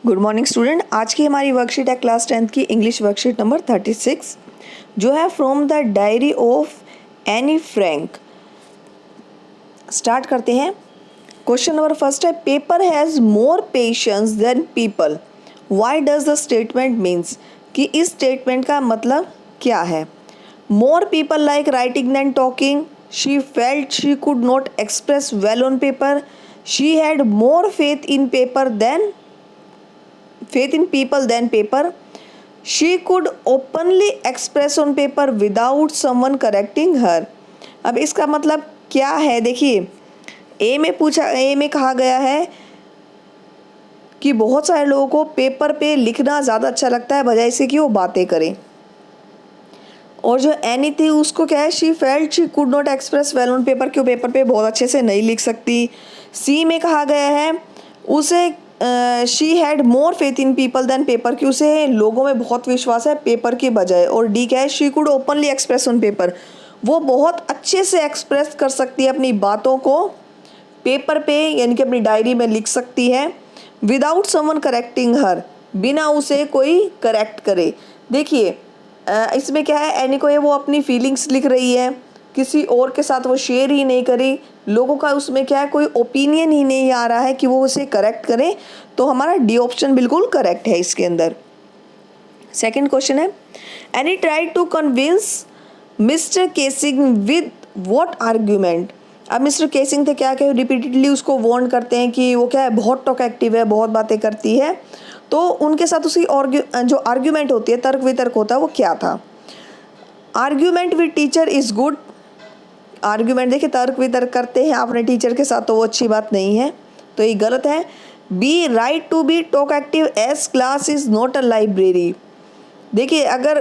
Good morning student. आज की हमारी वर्कशीट है क्लास 10th की इंग्लिश वर्कशीट नंबर 36 जो है from the diary of Anne Frank. Start करते हैं। क्वेश्चन नंबर फर्स्ट है, paper has more patience than people, why does the statement means, कि इस स्टेटमेंट का मतलब क्या है। More people like writing than talking, she felt she could not express well on paper, she had more faith in people than paper, she could openly express on paper without someone correcting her। अब इसका मतलब क्या है, देखिए ए में कहा गया है कि बहुत सारे लोगों को पेपर पे लिखना ज़्यादा अच्छा लगता है बजाय से कि वो बातें करें। और जो एनी थी उसको क्या है, she felt she could not express well on paper, कि वो पेपर पे बहुत अच्छे से नहीं लिख सकती। सी में कहा गया है उसे she had more faith in people than paper, कि उसे लोगों में बहुत विश्वास है पेपर के बजाय। और डी क्या है, she could openly express on paper, वो बहुत अच्छे से एक्सप्रेस कर सकती है अपनी बातों को पेपर पे, यानी कि अपनी डायरी में लिख सकती है विदाउट समवन करेक्टिंग हर, बिना उसे कोई करेक्ट करे। देखिए इसमें क्या है, एनी को ये वो अपनी फीलिंग्स लिख रही है, किसी और के साथ वो शेयर ही नहीं करी, लोगों का उसमें क्या है कोई ओपिनियन ही नहीं आ रहा है कि वो उसे करेक्ट करें। तो हमारा डी ऑप्शन बिल्कुल करेक्ट है इसके अंदर। सेकंड क्वेश्चन है, Anne tried to convince Mr Keesing with what argument. अब मिस्टर केसिंग थे क्या कहे, रिपीटेडली उसको वार्न करते हैं कि वो क्या है बहुत टॉक एक्टिव है, बहुत बातें करती है। तो उनके साथ उसकी जो आर्ग्यूमेंट होती है, तर्क वितर्क होता है, वो क्या था। Argument with teacher is good. Argument देखिए तर्क वितर्क करते हैं अपने टीचर के साथ, तो वो अच्छी बात नहीं है, तो ये गलत है। B right to be talkative as class is not a library. देखिए अगर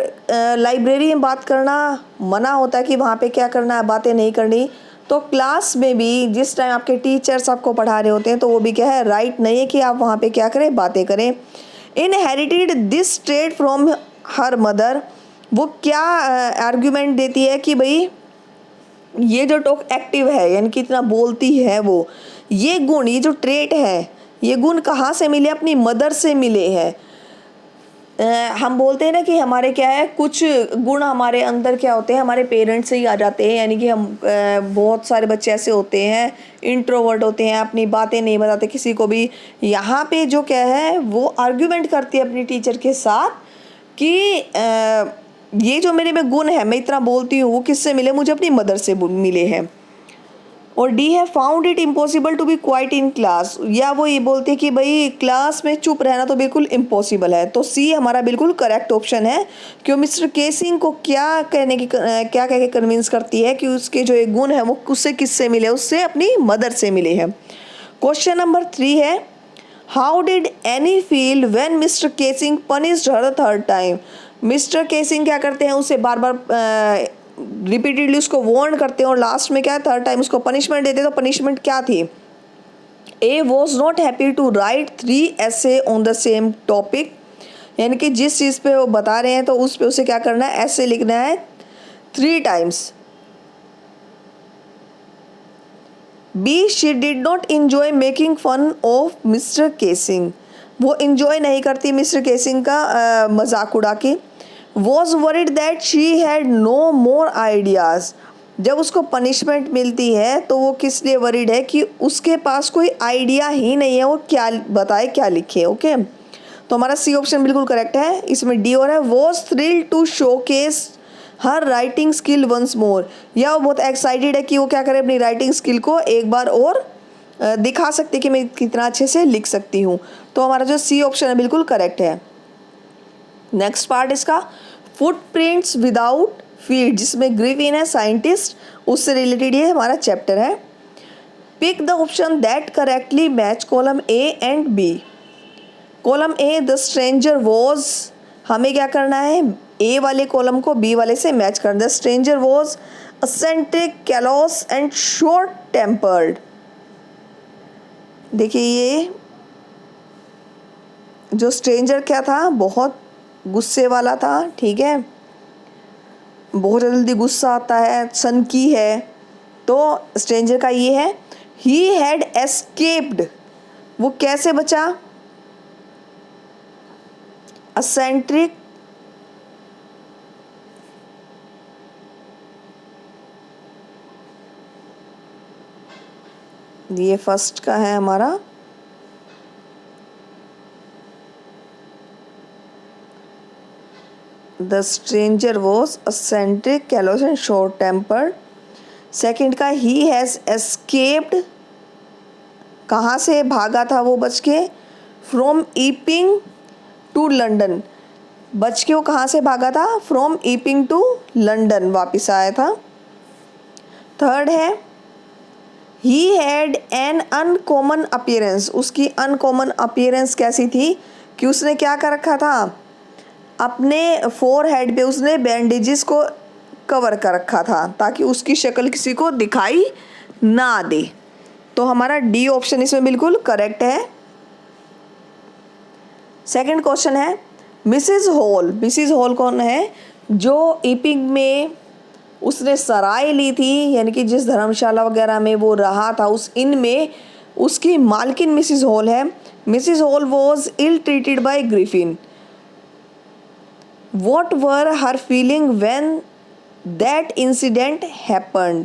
लाइब्रेरी में बात करना मना होता है कि वहाँ पे क्या करना है, बातें नहीं करनी, तो क्लास में भी जिस टाइम आपके टीचर्स आपको पढ़ा रहे होते हैं तो वो भी क्या है, राइट नहीं है कि आप वहाँ पे क्या करें, बातें करें। Inherited this trade from her mother, वो क्या आर्ग्यूमेंट देती है कि भाई ये जो टॉक एक्टिव है यानी कि इतना बोलती है, वो ये गुण, ये जो ट्रेट है, ये गुण कहाँ से मिले, अपनी मदर से मिले हैं। हम बोलते हैं ना कि हमारे क्या है कुछ गुण हमारे अंदर क्या होते हैं, हमारे पेरेंट्स से ही आ जाते हैं। यानी कि हम बहुत सारे बच्चे ऐसे होते हैं इंट्रोवर्ट होते हैं, अपनी बातें नहीं बताते किसी को भी। यहाँ पे जो क्या है वो आर्ग्यूमेंट करती है अपनी टीचर के साथ कि ये जो मेरे में गुण है, मैं इतना बोलती हूँ, वो किससे मिले, मुझे अपनी मदर से मिले हैं। और डी है, found it impossible to be quiet in class, या वो ये बोलते हैं कि भाई क्लास में चुप रहना तो बिल्कुल इम्पॉसिबल है। तो सी हमारा बिल्कुल करेक्ट ऑप्शन है, क्यों मिस्टर केसिंग को क्या कह के कन्विंस करती है कि उसके जो एक गुण है वो उससे किससे मिले, उससे अपनी मदर से मिले हैं। क्वेश्चन नंबर 3 है, how did any feel when mister casing punished her the third time. Mister casing क्या करते हैं, उसे बार बार रिपीटेडली उसको वार्न करते हैं और लास्ट में क्या है, थर्ड टाइम उसको पनिशमेंट देते हैं। तो पनिशमेंट क्या थी, A was not happy to write 3 essay on the same topic, यानी कि जिस चीज़ पे वो बता रहे हैं तो उस पे उसे क्या करना है, ऐसे लिखना है 3 times. B she did not enjoy making fun of Mr Keesing, वो इंजॉय नहीं करती मिस्टर केसिंग का मजाक उड़ा के। Was worried that she had no more ideas, जब उसको पनिशमेंट मिलती है तो वो किस लिए वरिड है कि उसके पास कोई आइडिया ही नहीं है, वो क्या बताए क्या लिखे। ओके, तो हमारा सी ऑप्शन बिल्कुल करेक्ट है। इसमें डी और है, was thrilled to showcase her writing skill once more, या वो बहुत एक्साइटेड है कि वो क्या करे, अपनी राइटिंग स्किल को एक बार और दिखा सकती है कि मैं कितना अच्छे से लिख सकती हूँ। तो हमारा जो सी ऑप्शन है बिल्कुल करेक्ट है। नेक्स्ट पार्ट इसका, फुटप्रिंट्स विदाउट फीट, जिसमें ग्रिफिन है साइंटिस्ट, उससे रिलेटेड ये हमारा चैप्टर है। Pick the option that correctly match column A and B. Column A the stranger was, हमें क्या करना है, ए वाले कॉलम को बी वाले से मैच करना है। Stranger was eccentric, callus and short tempered. देखिए ये जो स्ट्रेंजर क्या था, बहुत गुस्से वाला था, ठीक है, बहुत जल्दी गुस्सा आता है, सनकी है। तो स्ट्रेंजर का ये है, ही हैड एस्केप्ड, वो कैसे बचा, असेंट्रिक ये फर्स्ट का है हमारा। The stranger was eccentric, callus and short tempered. Second का ही हैज़ एस्केप्ड, कहाँ से भागा था वो बच के? फ्रॉम ईपिंग टू लंदन, बच के वो कहाँ से भागा था? फ्रॉम ईपिंग टू लंदन वापस आया था। थर्ड है he had an uncommon appearance, उसकी अनकॉमन अपीयरेंस कैसी थी कि उसने क्या कर रखा था? अपने फोरहेड पे उसने बैंडेजेस को कवर कर रखा था ताकि उसकी शक्ल किसी को दिखाई ना दे। तो हमारा डी ऑप्शन इसमें बिल्कुल करेक्ट है। सेकंड क्वेश्चन है मिसेस हॉल। मिसेस हॉल कौन है? जो ईपिंग में उसने सराय ली थी, यानी कि जिस धर्मशाला वगैरह में वो रहा था उस इन में उसकी मालकिन मिसेस हॉल है। Mrs Hall was ill treated by Griffin. What were her feeling when that incident happened?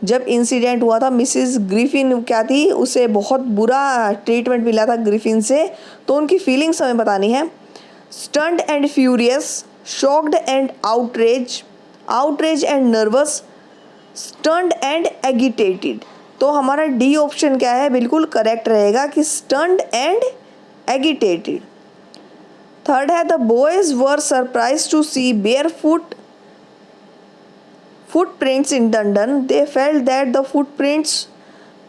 जब इंसिडेंट हुआ था मिसेस ग्रिफिन क्या थी? उसे बहुत बुरा ट्रीटमेंट मिला था ग्रिफिन से, तो उनकी फीलिंग्स हमें बतानी है। Stunned and furious, shocked and outrage, outrage and nervous, stunned and agitated. तो हमारा डी ऑप्शन क्या है? बिल्कुल करेक्ट रहेगा कि स्टन्ड एंड एगिटेटेड। थर्ड है the boys were surprise to see barefoot footprints in London, they felt that the footprints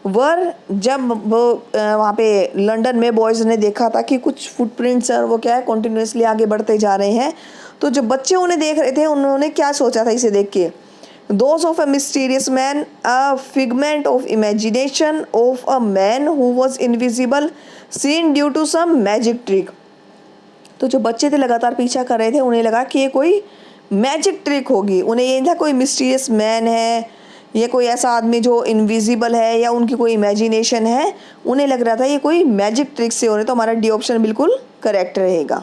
were, जब वो वहाँ पे लंदन में बॉयज़ ने देखा था कि कुछ फुटप्रिंट्स और वो क्या है कॉन्टिन्यूसली आगे बढ़ते जा रहे हैं, तो जो बच्चे उन्हें देख रहे थे उन्होंने क्या सोचा था इसे देख के? Those of a mysterious man, a figment of imagination of a man who was invisible, seen due to some magic trick. तो जो बच्चे थे लगातार पीछा कर रहे थे, उन्हें लगा कि ये कोई मैजिक ट्रिक होगी। उन्हें ये था कोई मिस्टीरियस मैन है, ये कोई ऐसा आदमी जो इनविजिबल है, या उनकी कोई इमेजिनेशन है, उन्हें लग रहा था ये कोई मैजिक ट्रिक से हो रहे। तो हमारा डी ऑप्शन बिल्कुल करेक्ट रहेगा।